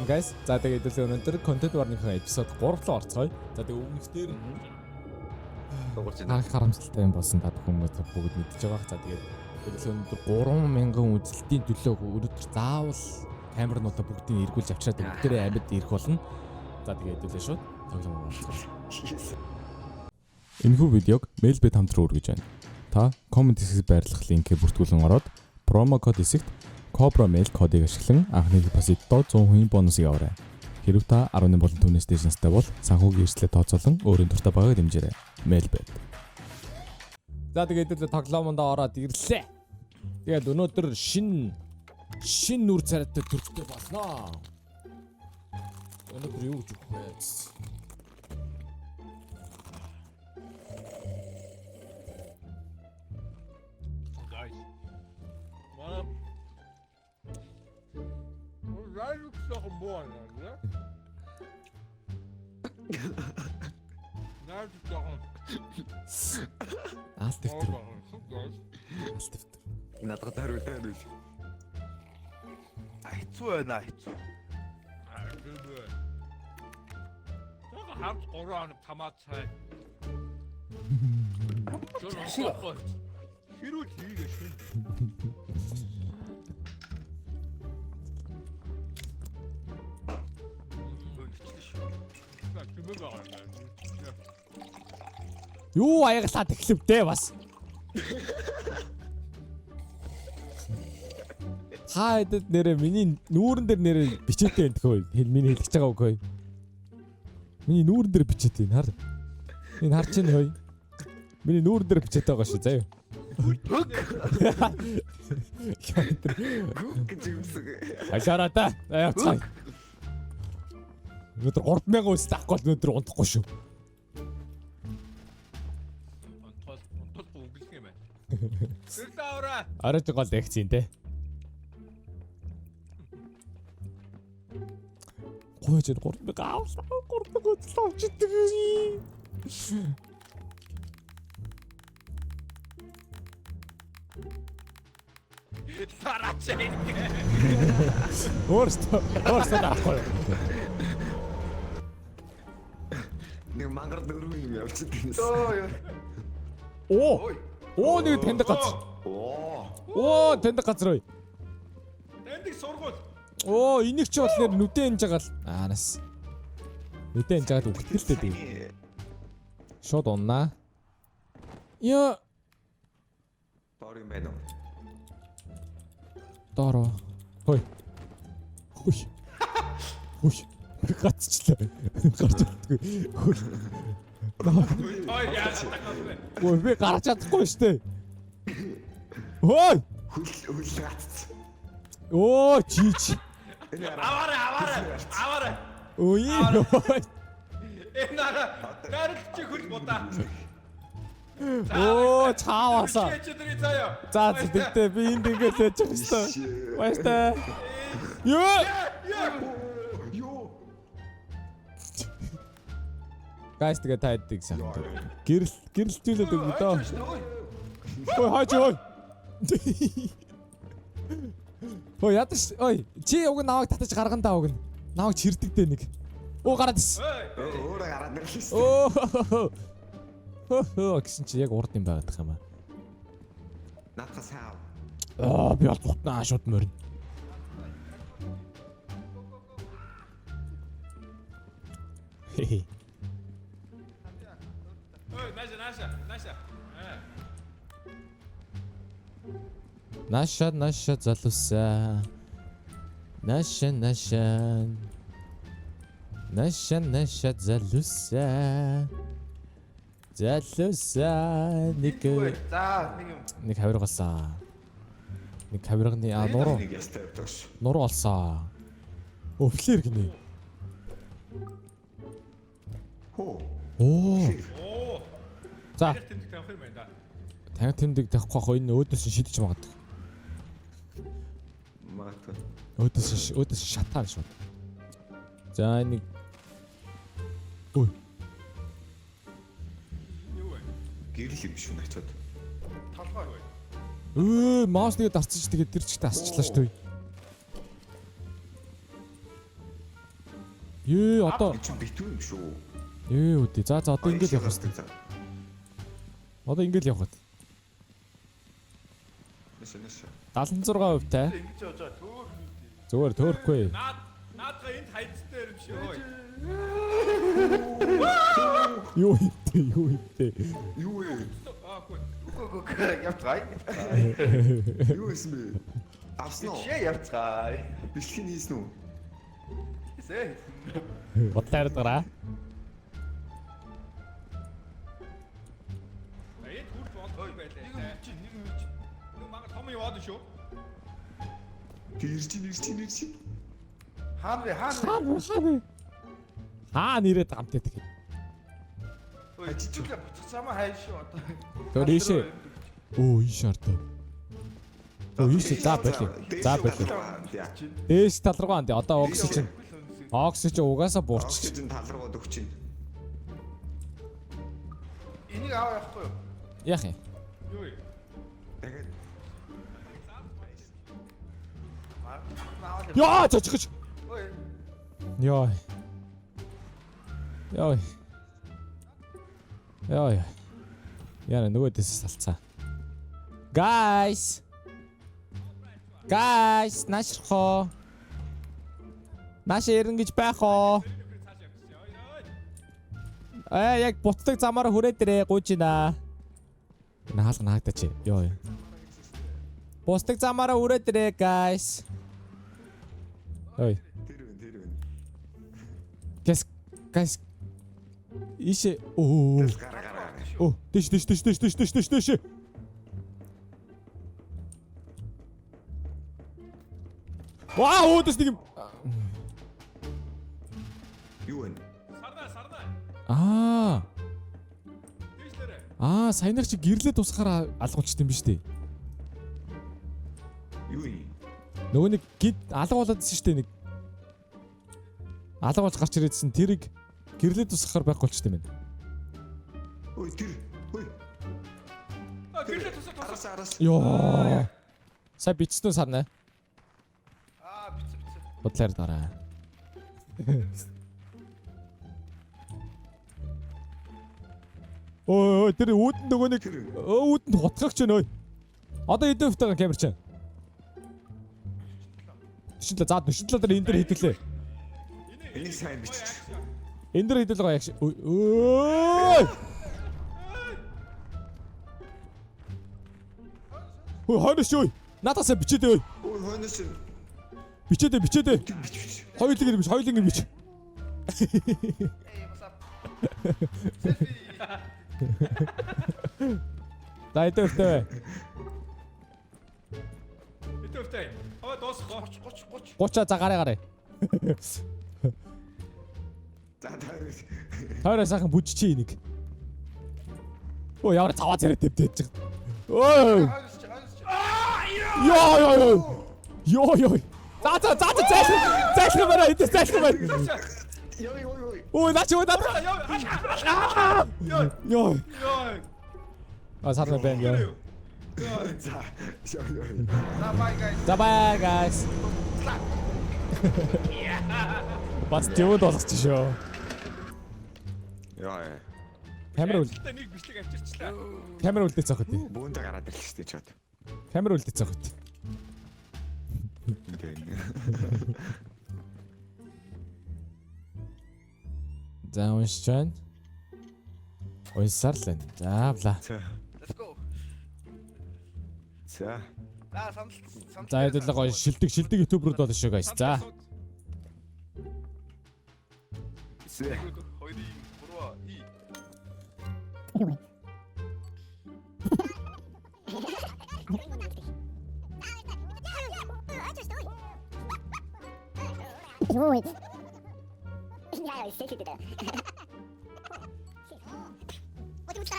байна guys. За тэгээд өнөөдөр content warning-ийн эпизод 3 руу орцгоё. За тэгээд өмнөхдөр харамсалтай юм болсон та бүхэн бүгд мэдчихэж байгаа. За тэгээд өнөөдөр 3000 үзэлтийн төлөө өнөөдөр заавал камернуудаа бүгдийг эргүүлж авчираад бүгдээрээ амьд ирэх болно. За тэгээд хэдүүлээ шүү. Тоглоом болчихсон. Энэхүү видеог Mailbet хамт руу үргэж байна. Та коммент хэсэгт байрлах линкээр бүртгүүлэн ороод промо код хэсэгт Cobra Mail кодыг ашиглан анхны депозитод 100% бонусыг аваарай. Хэрв та 11 болон түүнээс дээш настай бол санхүүгийн эрсдлээ тооцоолон өөрийн дуртай байгааг дэмжээрэй. Mailbet. За тэгээд тоглоомондоо ороод ирлээ. Тэгээд өнөөдөр шин нүр царайтай төрхтэй болноо. Өнөөдөр юу гэж өгөх вэ? Nog een mooi, hè? Nou, het is toch een... Aaltifter. Goed, guys. Aaltifter. Надад хариултаа. Айцуу байна айцуу. Toch een hard oranje tomaat zijn. Zo'n appel. Chirurg hier geschwind. Юу аяглаад эхлэвдээ бас. Хаадаг нэрэ миний нүүрэн дээр нэрэ бичээтэй энэ тхөө. Миний хэлчихэж байгаа үгүй. Миний нүүрэн дээр бичээтэй энэ хар. Энэ харж байна хөөе. Миний нүүрэн дээр бичээтэй байгаа шүү заяа. Гэж юмсаг. Ашаараа та. Яцгаа. Өнөөдөр 3000 үс тахгүй бол өнөөдөр унтахгүй шүү. Сэртаавра. Арайч гол лекцийн те. Гойж 3000 авсан. 3000 үс авчдаг. Сарачай. Өөртөө таахгүй. Нэг мангар дөрөв юм явчихсан. Оо нэг тэндэг газар. Оо тэндэг газар ой. Тэндэг сургууль. Оо энийг ч бол нэр нүдэн энж байгаа л. Нас. Нүдэн энж байгаа үхтэлтэй тийм. Шууд уннаа. Яа. Доор юм байна уу? Доороо. Хой. Гацчлаа. Гарч чаддгүй. Ой яа такавэ. Ой би гарч чадахгүй штэ. Хой. Хөл гацц. Оо чич. Аваарай. Ой. Энара гарч хөл бодаа. Оо цааваасаа. Чичэдрий заяа. За зүгтээ би энд ингээд лэж явах ёстой. Баяртай. Ёо. Гайс тэгээ тайддаг сайн. Гэрэлтүүлээд өгнө дөө. Ой хаач ой. Ой ядаж ой чи уг наваг татаж гарган даа уг. Наваг чирдэг дээ нэг. Оо гараад ис. Өөрөө гараад ирлээ. Оо гэсэн чи яг урд юм байгаад тах юм аа. Надхас хаа. Би бол бутнаа шууд морин. Хе. Ой, наша. Наша залуса. Наша залуса. Залуса нэг нэг хавиргасаа. Нэг хавирганы нуруу. Нэг ястай явдагш. Нуруу олсоо. Өвлөр гинэ. Хөө. Оо. За. Тэндэг тавих юм байна да. Танай тэмдэг тавихгүй хоо энэ өөдөөс шидэж магадгүй. Магадгүй. Өөдөөс шатаа шууд. За нэг. Ой. Юу вэ? Гэрэл юм шүү начууд. Талбай вэ? Маус нэгэ дарцчих тэгээд тэр чигтээ асчлаа шүү дээ. Ээ одоо чи битүү юм шүү. үдээ. За одоо ингэж явах хэрэгтэй. Одоо ингэж явах хэрэгтэй. Нэшэ. 76% тай. Ингэж явж байгаа төөр. Зүгээр төөрөхгүй. Наадга энд хайцтай юм шиг ой. Юу хийдэ? Юу вэ? Аагүй. Явцгаая. Юу хийсэн бэ? Авсан уу? Чи явцгаая. Бичлэг хийсэн үү? Сэ. Бодлоо яриадгараа. Энд хүрч болгүй байлаа. Нэг мага том яваад шүү. Ирж. Хаана. Хаа нэрэд гамтээ тэг. Ой, чичүүлээ буцацаамаа хайшгүй одоо. Тэр ийшээ. Оо ийш ардаа. Оо ийш за болив. Дээш тал руу андаа. Одоо оксижен угаасаа буурч. Оксижен тал руу өгч чинь. Энийг аваа явахгүй юу? Яах юм? Юу вэ? Тэгээд Яа чочгоч. Ой. Яа. Яна нөгөөдөөс салцаа. Guys, наашрахоо. Нааш ирэн гэж байх уу? Яг буцдаг замаараа хүрээд ирээ гуйжина. Наалга наагдаач. Йоо. Буцдаг замаараа хүрээд ирээ guys. Ой. тэр. Guys. Ишээ. Оо. Гараа. Оо, дэш. Вау, дэс нэг юм. Юу вэ? Сарна. Дээшлэрэ. Саянах чи гэрлээ тусахаараа алгуулчт юм биш үү? Юу вэ? Нөгөө нэг гид алга болоодсэн шүү дээ нэг. Алга болж гарч ирээдсэн тэрийг гэрлээ тусахаар байхгүй болчт юм байна. Ой тэр. Ой. Гэрлээ тусаа. Арас. Йоо. Сая бичсэн сарна. Биц. Бодлоор дараа. Ой, тэр үүдэн нөгөө нэг үүдэнд хутгагч байна ой. Одоо эдэн футага камер чинь. Төшөлтөө дээр энэ дээр хитгэлээ. Энийг сайн бичиж. Энэ дээр хитэл гоё яг шиг. Ой. Ой, хойноос ой. Надасаа бичээд ой. Ой хойноос Бичээд. бич. Хоёуланг бич. Эй, what's up? Селфи. Дайдэртэй. Итөвтэй. Хоо доос 30. 30 за гараа. За таа. Тойроо сайхан бүжчихээ нэг. Оо ямар цаваа царай төвдөж чиг. Ой. Йоо. За зайлах байна. Эдээс зайлах байна. Йой. Ой, наач. Йоо. Сарна бэн яа. За. Bye guys. Бас төвд болгоч шүү. Яа. Камер үл. Нэг бичлэг авчирчлаа. Камер үлдээц авах үү? Бүүндээ гараад ирлээ шүү дээ чад. Камер үлдээц авах үү? За уншиж байна. Унсаарлаа. Заавла. Let's go. За. Санал. За хэдүүлээ гоё шилдэг ютуберүүд болно шүү guys. За. 2 3 и. Ой. Я сетите. 어디 붙자.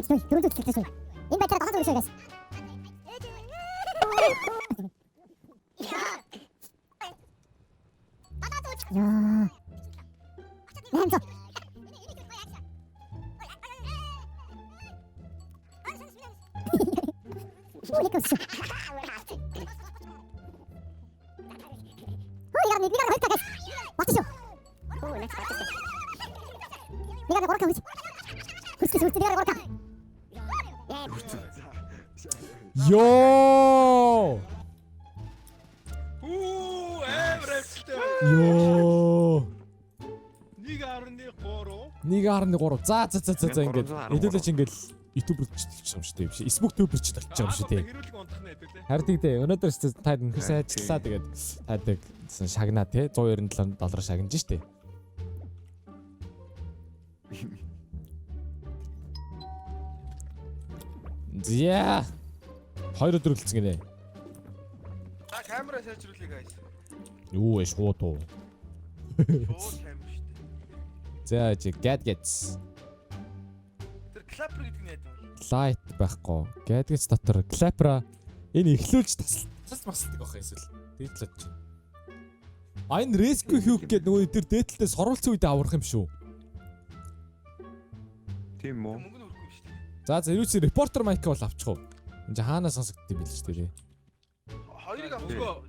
저 들어도 됐어. 인바이트라 가서 오셔야겠어. 야. 냄새. Nicholas. Oh, you got me. We got to hurt, guys. Watch this. Нега горка үз. Хүсэж нега горка. Ёо! Эврэстэй. Ёо! 1.3. За ингээд хэдүүлээч ингээд YouTube-д ч юм шүү дээ биш. Facebook YouTube-д ч толчих юм шүү дээ. Хэрүүлэг унтах нэ хэвлээ. Харин тийм өнөөдөр ч та нөхөсөө ажиллаа тэгээд таадаг шагнаа те $197 шагнаж штэ. Зя 2 өдөр үлдсэн гинэ. За камера сайжруулъя guys. Юу вэ шууд уу? Шууд камер шүү дээ. За чи gadgets. Тэр clapper гэдэг нь яа вэ? Light байхгүй. Gadgets дотор clapper энэ эхлүүлж тас масдаг байх эсвэл дээдлээд чинь. А энэ rescue hook гэдэг нөгөө тэр дээдлээ сорволцсон үедээ аврах юм шүү. Тийм үү? Мөнгө нь өрөхгүй шүү дээ. За ерөөсөө reporter mic бол авчих уу? Энд чи хаанаа сонсогддог юм бэл ч дээ. Хоёрыг авах.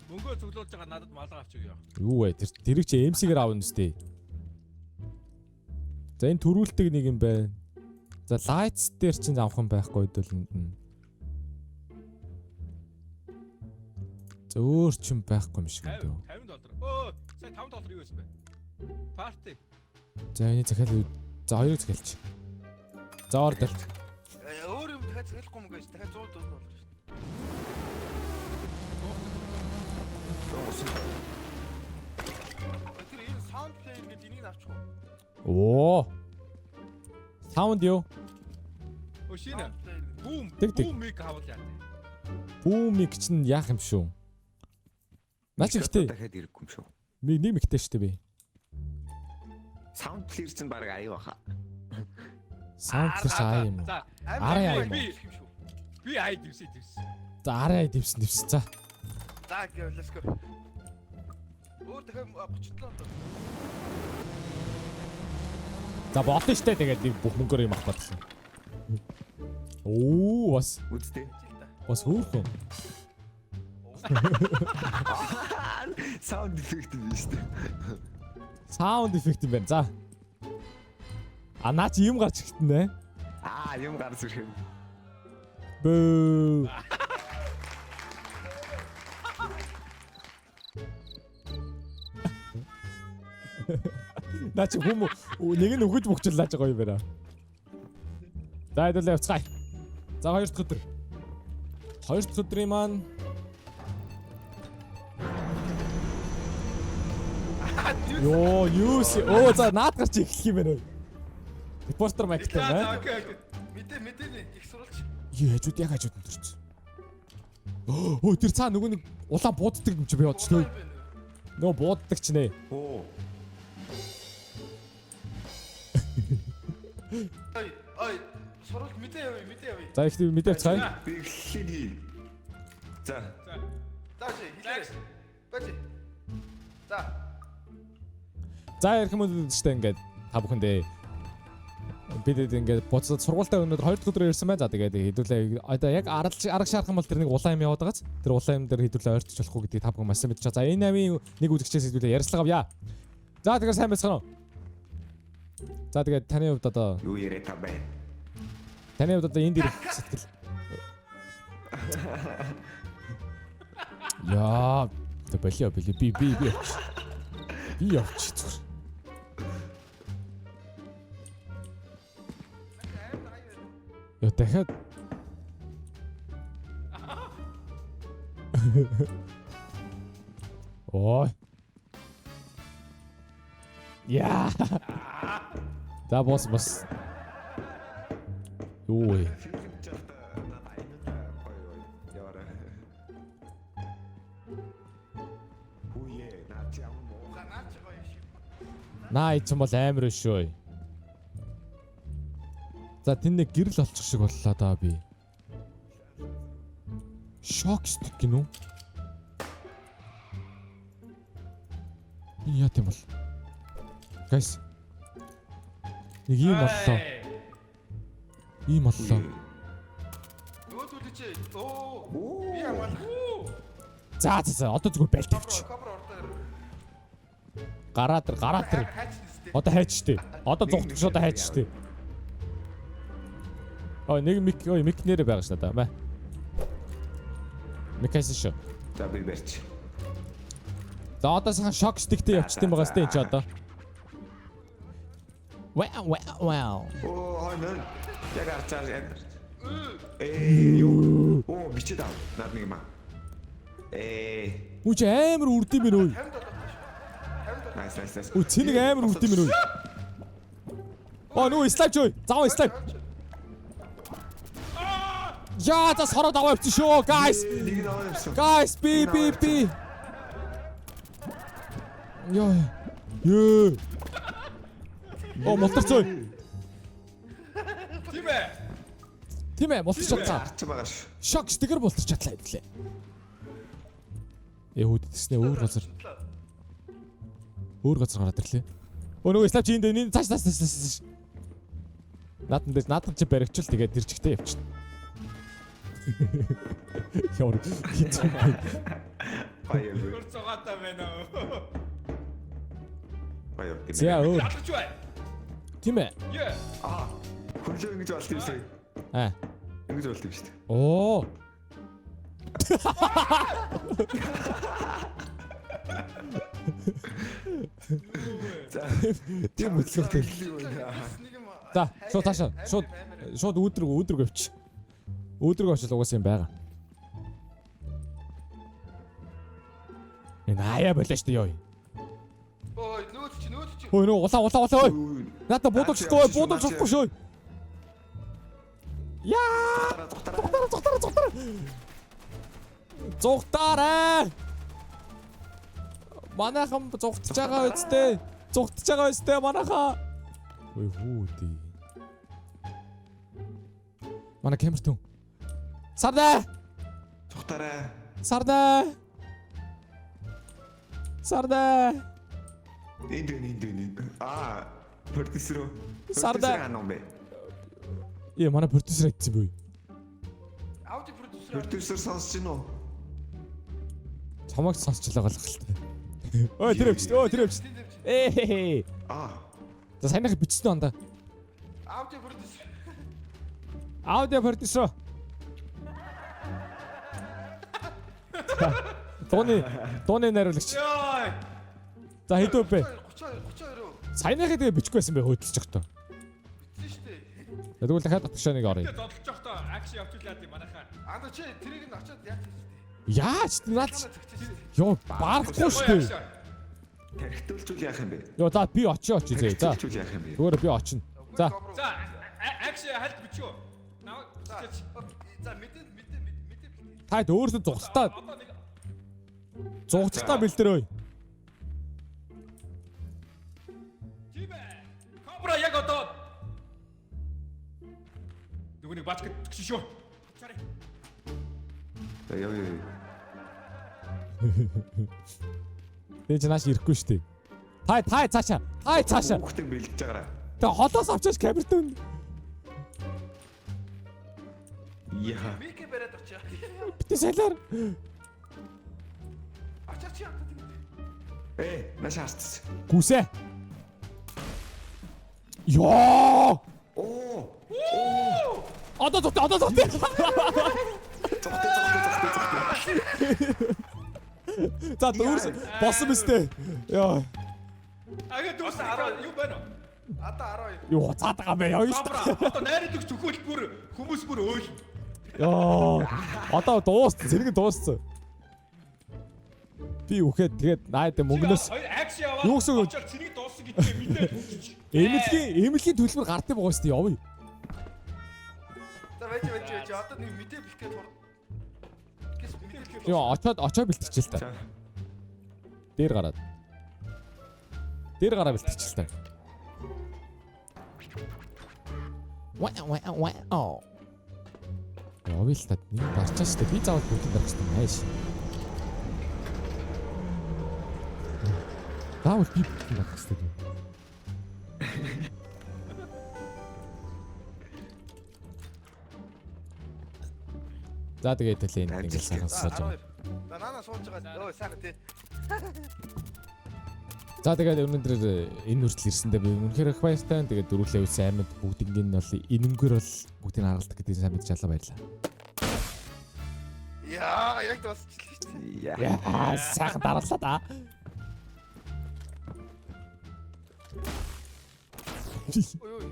Мөнгөө цуглуулж байгаа надад малгай авчих ёо. Юу вэ? Тэрийг чи MC-гээр аавна үстэй. За энэ төрүүлдэг нэг юм байна. За lights дээр чинь авах юм байхгүй дүүл энд нь. За өөр ч юм байхгүй юм шиг үү. $50. Өө, сая $5 юу байсан бэ? Party. За энэ захиал за хоёрыг захиалч. За ордол. Өөр юм дахиад захиалахгүй юм гэж дахиад 100 доллар болж шүү дээ. Тэр энэ sound player гэдэг энийг авчих уу? Оо. Sound юу? Өө шинэ. Boom. Тэг. Boom mic хавал яа. Boom-ийг чинь яах юм шүү. Наач ихтэй. дахиад ирэхгүй юм шүү. Нэг мэгтэй штэ би. Sound clear чинь баг аяа баха. Sound дээр аа юм. За, Араа юм. би ай дэвсээ. За арай дэвсэн. За. За let's go. Өөр дахиад 37 доллар. За болно штэ тэгээд нэг бүх мөнгөөр юм авах гэсэн. Оо бас Үстэй. бас хөөхөн. Sound effect юм шүү дээ. Sound effect юм байна. За. А наа чи юм гарч ихтэнэ. Юм гарч ирэх юм. Бөө. Наа чи хүм нэг нь өгөж бөхчл лааж байгаа юм байна. За хэдүүлээ явцгаая. За хоёр дахь өдөр. Хоёр дахь өдрийн маань Йоо, юус. Оо за наад гарч эхлэх юм байна. Репортер майктай байна. Мэдээ их сурвалж. Яажууд яг хажууд нь төрч. Оо тэр цаа нөгөө нэг улаан бууддаг юм чи би бодч нөө. Нөгөө бууддаг ч нэ. Оо. Ой, сурвалж мэдээ явъя. За их мэдээ цаая. Би эхлэе. За. Тааши, хэлээ. Бач. За. За ярих юм бол штэ ингээд та бүхэндээ бид ингээд буцаад сургуультай өнөөдөр 2 дахь өдрөөр ирсэн байна. За тэгээд хэдүүлээ одоо яг арга шаарах юм бол тэр нэг улаан юм яваад байгааз. Тэр улаан юм дээр хэдүүлээ ойртож болохгүй гэдгийг та бүхэн маш сайн мэдчихэ. За энэ авийн нэг үзэгчээс хэдүүлээ ярьцлага авъя. За тэгээд сайн байцгаана уу? За тэгээд таны хувьд одоо Юу яриа та бай. таны хувьд одоо энд ирэх сэтгэл. Яа, тэ болио би явчих. Би явчих зүгээр. Яа дахиад Ой. Яа. За бос. Юу вэ? Наа ичэн бол амар шүү. За тэн нэг гэрэл олчих шиг боллоо даа би. Шок стик гинүү. Яа тийм бол. Guys. Нэг юм боллоо. Ийм боллоо. Юу түлэж? Оо. Би хамгаалах. За одоо зүгээр байлт авч. Камер ордоо. Гараад тэр. Одоо хайч штэ. Одоо зугтчих одоо хайч штэ. Нэг мик нэрэ байгаа ш надаа. Бай. Микайсэн шүү. За би барьч. За одоо сайн шок стиктэй явчихсан байгаа сте энэ ч одоо. Wow. Оо хойно. Яг арчаар яг. Юу. Оо бичээд ав. Наад нэг юм аа. Үгүй амар үрдэм мэн өө. Nice. Үгүй цэнийг амар үрдэм мэн өө. Нөө слайд чой. Зав слайд. Яа за сороод аваа явчих шүү guys. Нэг аваа явсан. Guys би. Ёо. Моторцой. Тийм ээ, мотор чадлаа. Арч байгаа ш. Шок стикер мотор чадлаа гэвлээ. Хүүд тэснэ өөр газар гараад ирлээ. Нөгөө слайд чи энэ цааш. Наадхан чи баригчл тэгээд дэрчгтэй явчихна. Яа. Баяр. Хурцгаатай байна уу? Баяр. За өөр. Ядаж бай. Тийм ээ. Хөлөө ингэж болт юм шиг. Ингэж болт юм шүү дээ. Оо. Тийм үтлэгтэй. За, шууд таашаа. Шууд өөдрөг авч. Өөдрөг авч л угаасан юм байгаа. Энэ аяа болоо штэ ёо. Ой, нөөц чи. Ой нөө улаа ой. Надаа буудагчгүй шүү. Яа! Зүгтараа. Манайхан зүгтж байгаа үстэй манайхаа. Ой хүүдээ. Манай камертун. Сардаа. Цухтараа. Сардаа. Энд. Продюсер. Сардаа. Номбе. Манай продюсер айтсан бүү. Аудио продюсер. Продюсер сонсож гинөө. Чамайг сонсчлаа голхолтой. Ой тэр өвч. За санийх бичсэн онда. Аудио продюсер. Тооны найруулагч. За хэдөө бэ? 32. Саяныхаа тэгээ бичихгүй байсан бай хөөдөлж явахдаа. Бичсэн шүү дээ. Тэгвэл дахиад отгошоо нэг орё. Зодолж явахдаа акшн явуулаад юм манайхаа. Чи тэрийг нь очиод яах юм бэ? Яаж наад ёо баарахгүй шүү дээ. Тархитуулчул яах юм бэ? Ёо за би очие зөө. За. Тархитуулчул яах юм бэ? Зүгээр би очино. За. За акшн хальт бичөө. Наа. За мэдээ. Таад өөрсдөө зугталтаа бэлдэрөө. Кобра яг одоо. Нүгний бачка тэгш шүү. Царай. Яа. Тэ чи нааш ирэхгүй шүү дээ. Тай цаашаа. Хүүхдээ бэлдэж байгаараа. Тэ холоос авчаач камертун. Яа. Микэ бариад очоо. Битээ салаар. Ачаач яа. Наш харцсан. Гүсээ. Ёо! Одоо зогт. За дөрс босон мэт. Яа. Дүүс 10 юу байна уу? Одоо 12. Юу цаадагаа бай яа шүү дээ. Одоо найраад өгч өхөөл бүр хүмүүс бүр өөл. Яа. Одоо зэрэг дууссан. Би үхээд тэгээд наад мөнгнөөс акшн яваа. Юу гэсэн үг? Очоод цэнийг дууссан гэдгээ мэдээ. Эмнэлгийн төлбөр гардыг байгаа шүү дээ явъя. За байж. Одоо нэг мэдээ бэлэх гээд тур. Яа очоод бэлтгэж л та. Дээр гараад бэлтгэж л та. Вау. Явъя л та. Нэг барчаа шүү дээ. Би заавал бүгд барах хэрэгтэй хайш. Заавал би бүгд барах хэрэгтэй. За тэгээд л ингэ сайхан сууж байгаа. За наана сууж байгаа. Ой сайхан тий. За тэгээд өнөөдөр энэ хүртэл ирсэндээ би үнэхээр их баяртай. Тэгээд дөрвөлээ үс аймад бүгднийг нь бол энэмгэр бол бүгдийг харгалдаг гэдгийг сайн мэдж алга баярлаа. Яа, яг дуусчихлаа шүү дээ. Яа, сайхан дараалаа да. Ой.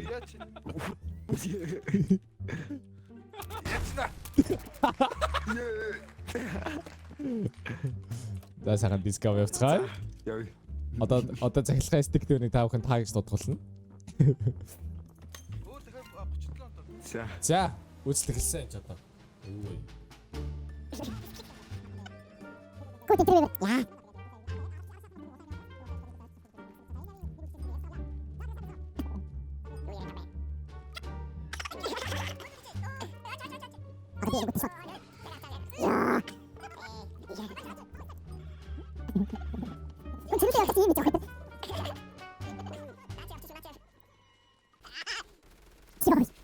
Яач. Яцна. За сайхан дискав явцгаая. Яа. Одоо захилгын стик дээр та бүхэн таагч тодголно. Өөр дахиад 37 оноо. За, үзэл эхэлсэн ч одоо. Үй. Кот тэр.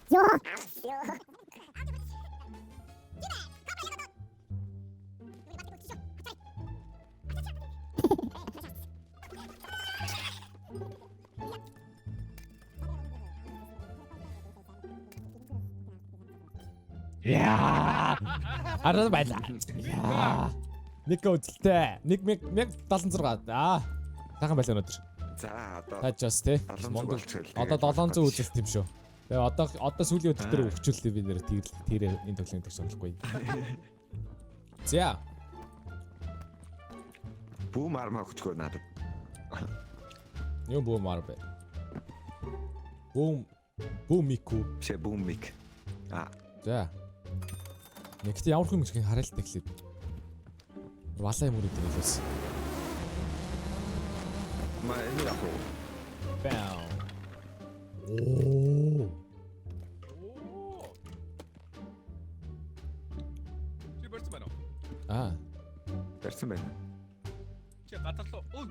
Яа. Яа. Араа байлаа. Яа. Нэг үзэлтэй. 1706. Сайхан байлаа өнөөдөр. За одоо Тажаас тий. Монгол одоо 700 үзэлт юм шүү. Тэгээ одоо сүүлийн өдөр дээр өвчүүлээ би нэр тэр энэ тоглоомыг тэгж сонирхгүй. За. бүүм армаа хүчгүй надад. Юу бүүм арбэ? Бүүмику. Шэ бүүмик. За. Нэгт ямар хүн мэрхийг харалтаа эхлэв. Валаа юм уу гэдэг хэлээс. Маа энэ яг уу. Бау. Оо. Чи барьсан байна уу? Барьсан байна. Чи гадарлаа. Ой.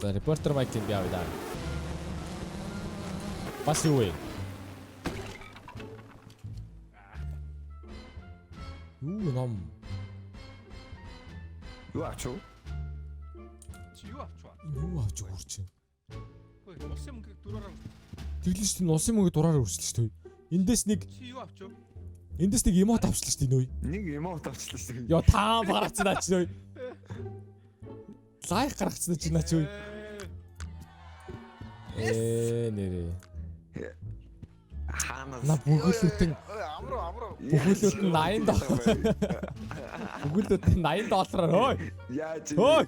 За репортер майкийг яав даа. Бас юу вэ? Юу ном? Юу ачуу? Чи юу авч ба? Юу авч өгч чинь? Ой, усын мөнгөийг дураараа. Тэглэн шүү дээ усын мөнгө дураараа өрчлөө шүү дээ. Эндээс нэг Чи юу авч вэ? эндээс нэг эмот авчлаа шүү дээ нөө. Нэг эмот авчлаа шүү дээ. Яа таа гаргацсан ач нөө. Лайк гаргацсан чи наач юу? Нэрээ. Хаанаас На бүгүүлэлтэн Амруу. бүгүүлэлтэн $80. Бүгүүлэлтэн $80 ой. яаж Ой.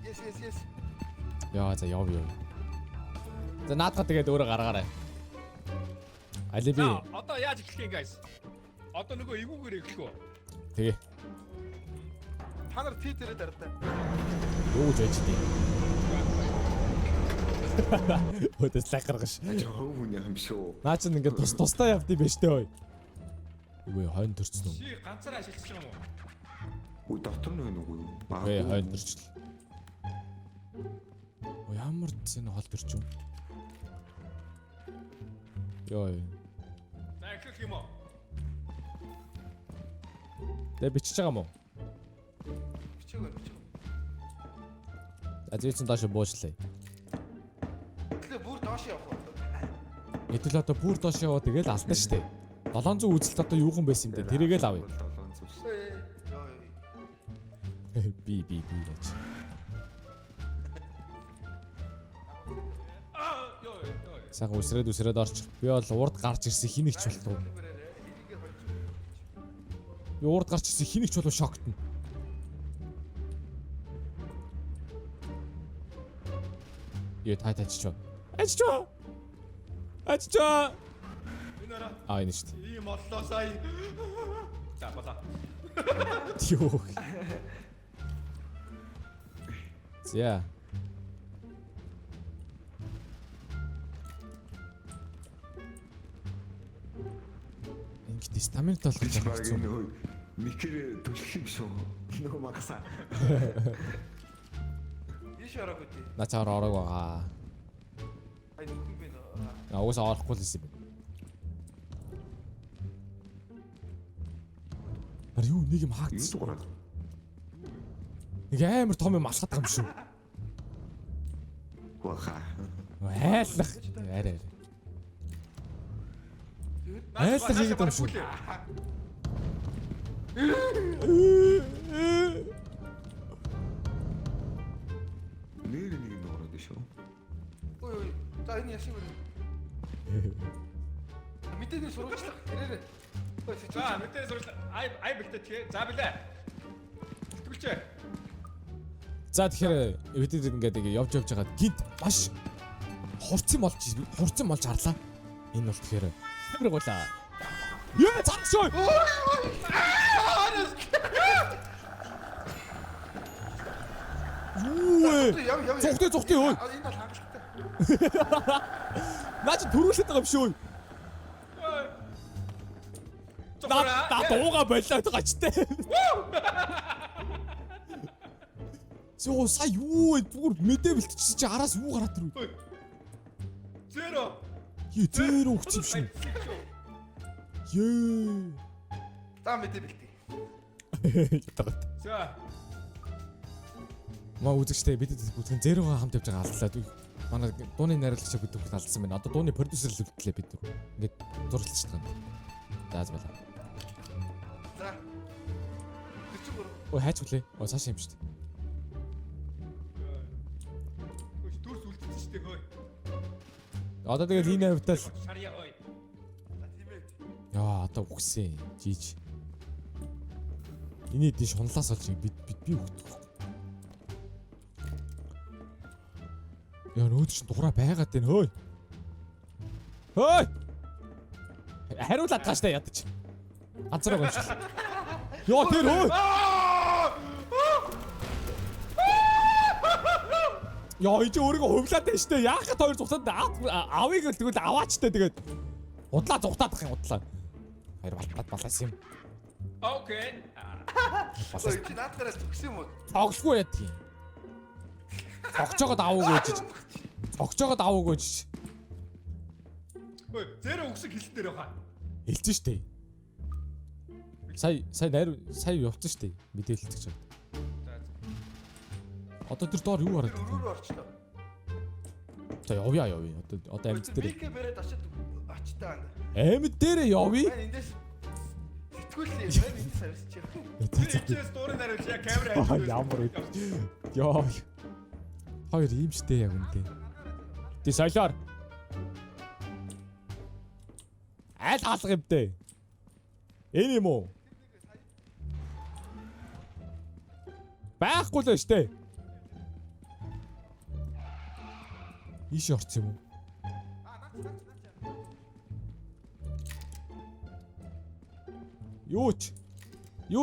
Yes. Яа за яв. За наадах тэгээд өөрөө гаргаарай. Алиби. Одоо яаж эхлэх юм guys? Одоо нөгөө эвгүүгээр эхлэх үү? Тэгээ. Та нар Twitter-ээр дардаа. Юу гэж байж дээ. Өдөс лайк гаргаш. Жоо хүн юм шүү. Наа чинь ингээд тусдаа явд юм байна штэ ой. Үгүй хойно төрсөн үү? Чи ганцаараа ашигласан юм уу? Үгүй дотор нь нүг үү? Эй хойно төрчихл. Ой ямар зэн хол төрч юм. Йой. За эхлэх юм уу? Тэ бичиж байгаа мó? Бичээгөө. Азийцэн доош буушлаа. Тэгээ бүр доош явах уу? Эдэл одоо бүр доош яваа тэгэл алдсан штэ. 700 үзэлт одоо юухан байсан юм бэ? Тэрийгээ л авъя. Би гэж. Сага үсрээд орч. Би бол урд гарч ирсэн хинэгч болтгоо. Би урд гарч ирсэн хинэгч болов шоктно. Яа тайтачч. Аччаа. Энэ Энэ шүү дээ. ийм оллоо сая. За болоо. Юу. За. Ингээд стаминт болох гэж Баг байна. нөө микэр төлөх юм шүү. Нөө магасаа. Ийш ороо гэдэг. Начаар орог байгаа. Ай нүхэн бэ нөө. Уусаа орохгүй л юм. Ар юу Нэг юм Юу хаагдсан. дуурайд? Нэг амар том юм алхаад байгаа юм шүү. Ваха. Айлах. Арай. Айлах хийгээд байгаа юм шүү. Нэр нэг юм дуурайд шүү. Ой ой. За энэ яшиг үү. Мэдээний сургууль ирээрээ. Ой За сэтгэл. мэдээ сурч ай бэлтээ тэгээ. За билээ. Сэтгүүлчээ. За тэгэхээр бид ингээд явж байгаад гинт маш хурцсан болж харлаа. Энэ бол тэгэхээр хэмрэг болаа. Яа цаашаа. Юу вэ? Зүхтэй ой. Энэ бол хангалттай. Наа чи төрүүлээд байгаа юм шүү. На дууга болоод байгаа ч тээ. Сөө сая юу вэ? Зүгээр мэдээ бэлтчихсэн чи араас юу гараад ирв. Зеро. Зеро өгч юм шиг. Ее. За мэдээ бэлтээ. За. Маа үзэгчтэй бид бүгд зерогоо хамт явж байгаа алдлаа. Манай дууны найруулагч бид бүгд алдсан байна. Одоо дууны продюсер л үлдлээ бид нар. Ингээд зурлалч байгаа. Зааз болоо. За. 43. Ой хайч үлээ. Ой цааш юм шүү дээ. Дүрс үлдсэн шүү дээ хөөе. Одоо тэгээд энэ автал. Шарья хөөе. За тийм ээ. Яа одоо үгсэн. Жиж. Эний дэш хонлаас олж би өгдөг. Яа нөөд чинь дугаараа байгаад байна хөөе. Хөөе. Хариулаад гаш та ядаж. Ганцраа гонч. Яа тэр хөөе. Яа ич өөрийгөө хувлаад байна штэ. Яахад хоёр цугтаад авыг л тэгвэл аваачтай тэгээд удлаа цугтаад ах юм удлаа. Хоёр балтаад балаас юм. Окей. Ой чи наадгараас төгс юм уу? Тоглохгүй яа тийм. Цогцоогод аваагүй жиж. Цогцоогод аваагүй жиж. Ой, зеро өгсөг хэлсэн дээр яхаа. Хэлсэн штэ. Сая явцсан штэ. Мэдээлэлцэж байгаа. За. Одоо тэр доор юу хараад Өрөөр байна? орчлоо. За явъя. Одоо амьд дээр. Бик бэрээд очтой анда. Амьд дээр явъя. Мань эндээс сэтгүүлээ. Мань эндээс авсч яах. Тэр ичээс дуурай нариулж яа камера Ямар үе. Яа. Хоёр ийм штэ яг үнтэй. Тэ соёлоор. Айл хаалга юм дээ. Энэ юм уу? Байхгүй л штэ. Иш орц юм уу? Юу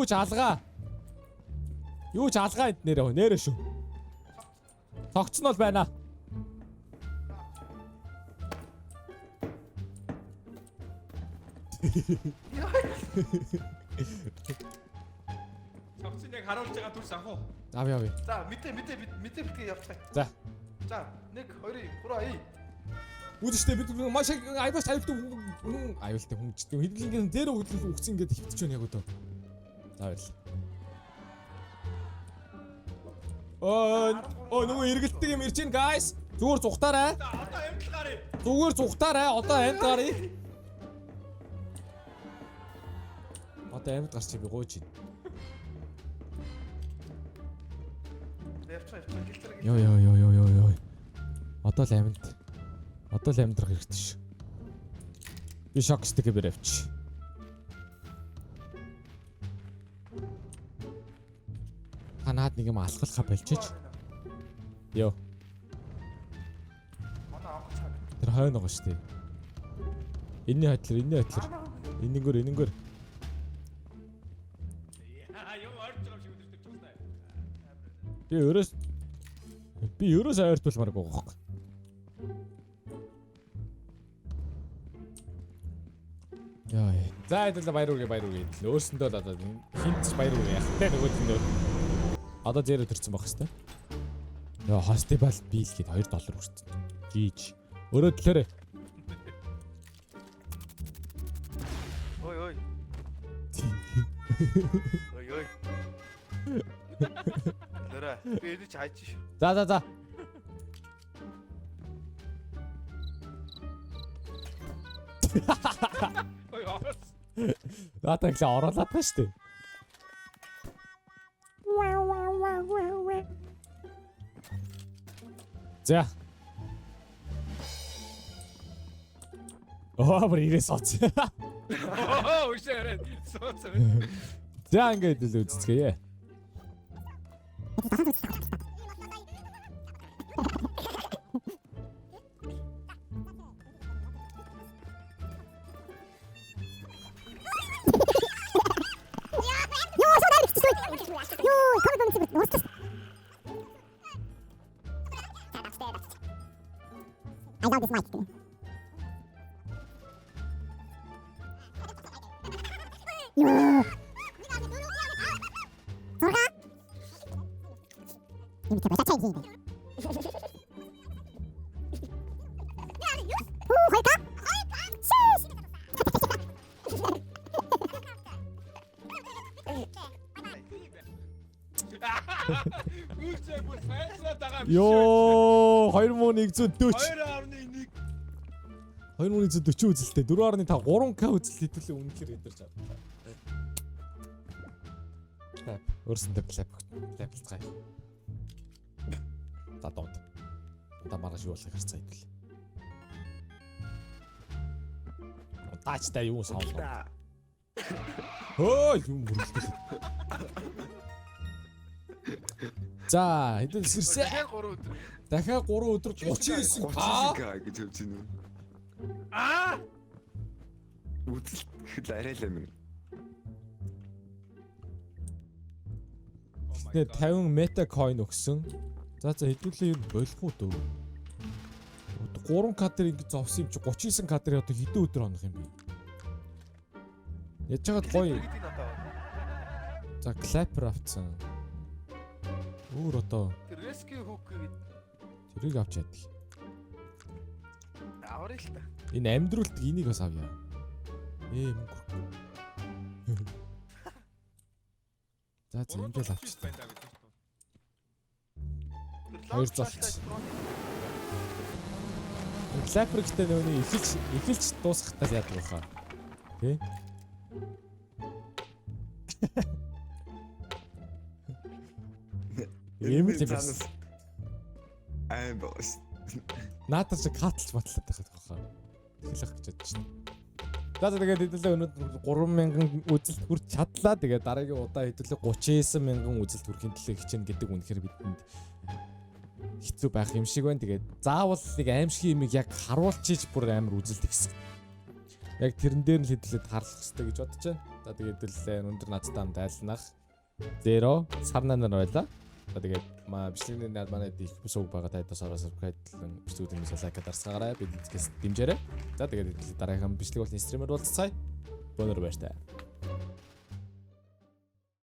ч алгаа. Юу ч алгаа энд нэрээ шүү. Цогцсон бол байна. Цогцыг яг харуулж байгаа дүрс авах уу? Авъя. За мэдээ битгий явцгаая. За. За 1 2 3 Үзэжтэй бид маш их аюултай хүн чдээ. Хэдүүлэн зэр хөдлөл өгсөн ингээд хөвтөж байна яг одоо. За баярлалаа. Оо нөгөө эргэлтдэг юм ирж гин guys. Зүгээр зүхтаарай. Одоо амьд гарыг. Зүгээр зүхтаарай. Одоо амьд гарыг. Одоо амьд гарч би гооч. явцгаая. Йоо. Одоо л амьд. Одоо л амьдрах хэрэгтэй шүү. Би шок стикер авч. Танаад нэг юм алхахлахаа болчих. Йоо. Манай авах цаа. Тэр хойно байгаа шүү дээ. Энэний хотлор. Энэнгөр. Яа, юм орж байгаа шиг өдөртөж чуусна. Би ерөөс ойртуулмаар байгаа юм. Яа. За хэдэл баяр үргээ. Өөрсөндөө л одоо хинтс баяр үргээ яах вэ нөгөөдөө. Одоо зэро төрсэн байх хэвээр. Яа, фестивал бийлгээд $2 хүрсэн. Жиж. Өөрөө төлөөрэй. Ой. Нэрэ. Би эдэж хайж шүү. За. Ой орос. Наата ихлэ оруулаад байгаа шүү дээ. За. Бүр ирээс оц. Оо үшээрээ сууцаа. За ингээд л үзцгээе. I love this mic. Yo. Zorga. Ini coba saja ini. Holka. Sus. Үгүй бүр файсла тагаа. Йоо 2140. 2.1. 2140 үзэлтэй 4.5 3K үзэлт хэдүүлээ үнэхээр өдөрч авдаг. Өөрсөндөө клапцгаая. За дууд. Та маргааш юу болох хэрэг цайдвал. Таачтай юу саунд. Хөө юм бүрэлдэл. За хэдэн сэрсэ. Дахиад 3 Дахиад 3 өдөр. өдөр 39 гэж хэлж байна. Аа! Үзэл гэхэл арай л юм. Тэгээ 50 мета coin өгсөн. За хэдүүлээ юу болох уу дөө. 3 кадр ингэ зовсон юм чи 39 кадрыг одоо хэдэн өдөр хонох юм бэ? Яж чагаад гоё. За clapper авцсан. Өөр одоо Тэр rescue hook гэдэг тэрийг авч яддаг. аварай л та. Энэ амьдруулт энийг бас авъя. Мөнгө. За ингэж авчихсан. 200. Clapper гэдэг нөөний эхэлж дуусгахтаа яадаг баха. Тэ? Ийм л юм. Бос. Наадах чи катлж батлаад байхад баха. Хэлэх гэж бодож байна. За тэгээд хэдүүлээ өнөөдөр 3000 үзэлт хүрч чадлаа. Тэгээд дараагийн удаа хэдүүлээ 39000 үзэлт хүрэхин төлөө хичээнэ гэдэг үнэхээр бидэнд хэцүү байх юм шиг байна. Тэгээд заавал нэг аимшиг юмыг яг харуулчиж бүр амар үзэлт ихсэн. Яг тэрэн дээр нь хэдүүлээ тарлах хэрэгтэй гэж бодож байна. За тэгээд хэдүүлээ өнөөдөр надтай хамт айлнах 0 сарнанаар байлаа. За тэгээд бичлэгний манай их бүсөг байгаа тайдаас ороо subscribe-длэн бичлэгүүдээс лайк дарсгаарай. Бид эцгээс дэмжээрэй. За тэгээд дараагийн бичлэг болон стример уулзцаая. Бонор баяртай.